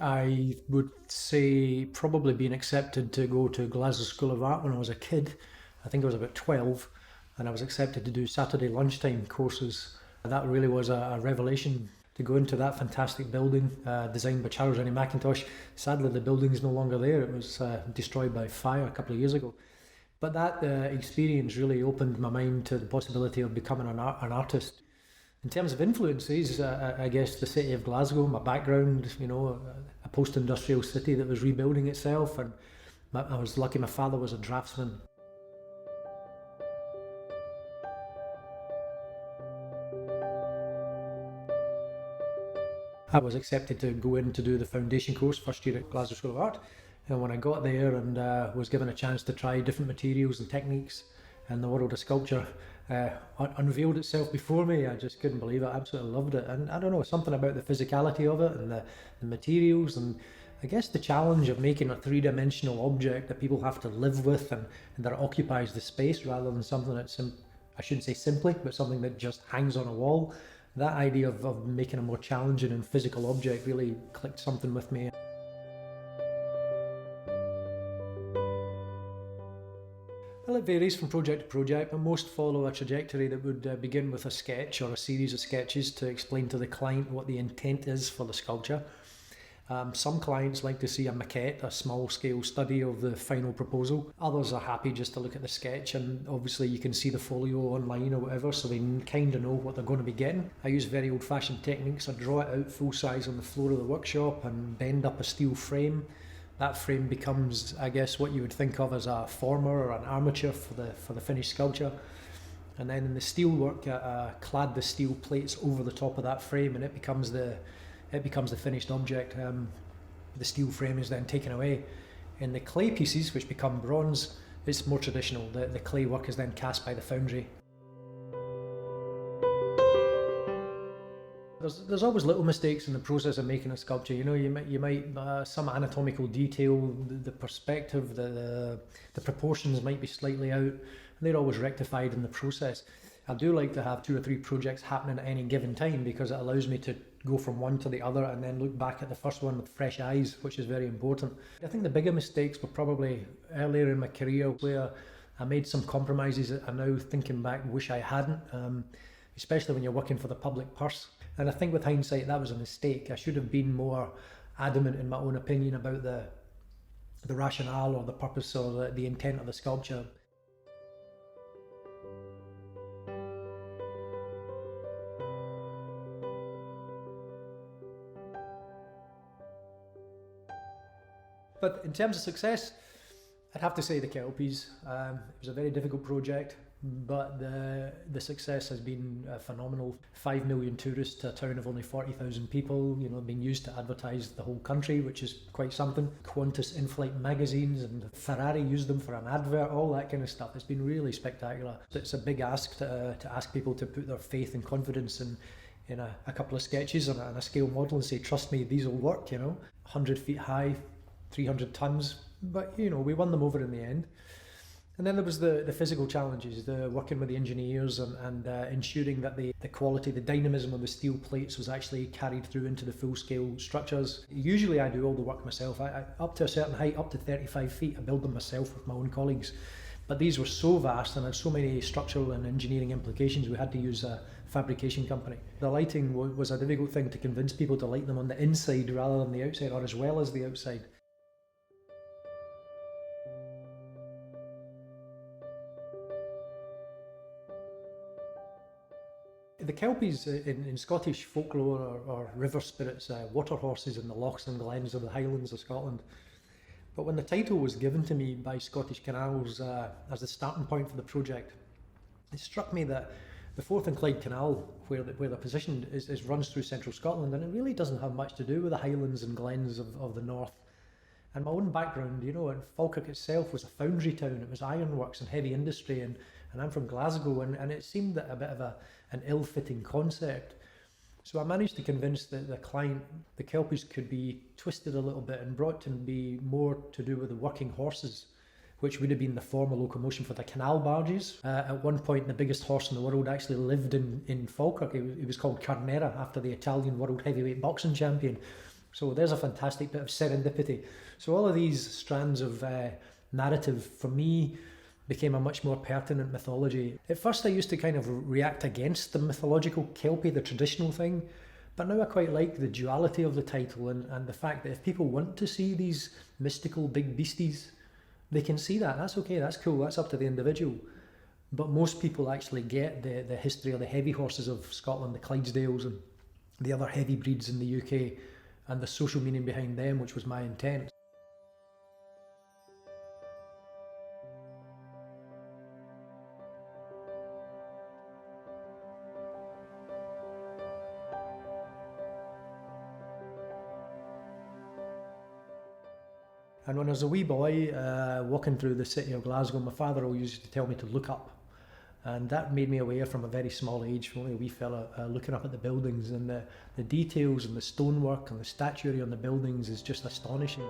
I would say probably being accepted to go to Glasgow School of Art when I was a kid. I think I was about 12, and I was accepted to do Saturday lunchtime courses. That really was a revelation to go into that fantastic building designed by Charles Rennie Mackintosh. Sadly, the building is no longer there. It was destroyed by fire a couple of years ago. But that experience really opened my mind to the possibility of becoming an artist. In terms of influences, I guess the city of Glasgow, my background, a post-industrial city that was rebuilding itself, and I was lucky my father was a draftsman. I was accepted to go in to do the foundation course first year at Glasgow School of Art, and when I got there and was given a chance to try different materials and techniques, and the world of sculpture unveiled itself before me, I just couldn't believe it. I absolutely loved it. And I don't know, something about the physicality of it and the materials, and I guess the challenge of making a three-dimensional object that people have to live with and that occupies the space rather than something that's, I shouldn't say simply, but something that just hangs on a wall. That idea of making a more challenging and physical object really clicked something with me. Well, it varies from project to project, but most follow a trajectory that would begin with a sketch or a series of sketches to explain to the client what the intent is for the sculpture. Some clients like to see a maquette, a small-scale study of the final proposal. Others are happy just to look at the sketch, and obviously you can see the folio online or whatever, so they kind of know what they're going to be getting. I use very old-fashioned techniques. I draw it out full size on the floor of the workshop and bend up a steel frame. That frame becomes, I guess, what you would think of as a former or an armature for the finished sculpture. And then in the steel work, I clad the steel plates over the top of that frame, and it becomes the finished object. The steel frame is then taken away. In the clay pieces, which become bronze, it's more traditional. The clay work is then cast by the foundry. There's always little mistakes in the process of making a sculpture. You might some anatomical detail, the perspective, the proportions might be slightly out, and they're always rectified in the process. I do like to have 2 or 3 projects happening at any given time because it allows me to go from one to the other and then look back at the first one with fresh eyes, which is very important. I think the bigger mistakes were probably earlier in my career where I made some compromises that I now, thinking back, wish I hadn't, especially when you're working for the public purse. And I think with hindsight, that was a mistake. I should have been more adamant in my own opinion about the rationale or the purpose or the intent of the sculpture. But in terms of success, I'd have to say the KELPIES. It was a very difficult project, but the success has been phenomenal. 5 million tourists to a town of only 40,000 people, being used to advertise the whole country, which is quite something. Qantas in-flight magazines and Ferrari used them for an advert, all that kind of stuff. It's been really spectacular. It's a big ask to ask people to put their faith and confidence in a couple of sketches and a scale model and say, trust me, these will work, 100 feet high, 300 tons, but we won them over in the end. And then there was the physical challenges, the working with the engineers and ensuring that the quality, the dynamism of the steel plates was actually carried through into the full-scale structures. Usually I do all the work myself. I up to a certain height, up to 35 feet, I build them myself with my own colleagues. But these were so vast and had so many structural and engineering implications, we had to use a fabrication company. The lighting was a difficult thing to convince people to light them on the inside rather than the outside, or as well as the outside. The kelpies in Scottish folklore are river spirits, water horses in the lochs and glens of the Highlands of Scotland. But when the title was given to me by Scottish Canals as the starting point for the project, it struck me that the Forth and Clyde Canal, where they're positioned, runs through central Scotland, and it really doesn't have much to do with the Highlands and glens of the north. And my own background, Falkirk itself was a foundry town. It was ironworks and heavy industry, and I'm from Glasgow, and it seemed that a bit of an ill-fitting concept. So I managed to convince the client the kelpies could be twisted a little bit and brought to be more to do with the working horses, which would have been the former locomotion for the canal barges. At one point, the biggest horse in the world actually lived in Falkirk. It was called Carnera, after the Italian world heavyweight boxing champion. So there's a fantastic bit of serendipity. So all of these strands of narrative, for me, became a much more pertinent mythology. At first I used to kind of react against the mythological Kelpie, the traditional thing, but now I quite like the duality of the title and the fact that if people want to see these mystical big beasties, they can see that. That's okay, that's cool, that's up to the individual. But most people actually get the history of the heavy horses of Scotland, the Clydesdales and the other heavy breeds in the UK, and the social meaning behind them, which was my intent. And when I was a wee boy, walking through the city of Glasgow, my father always used to tell me to look up. And that made me aware from a very small age, only a wee fella, looking up at the buildings, and the details and the stonework and the statuary on the buildings is just astonishing.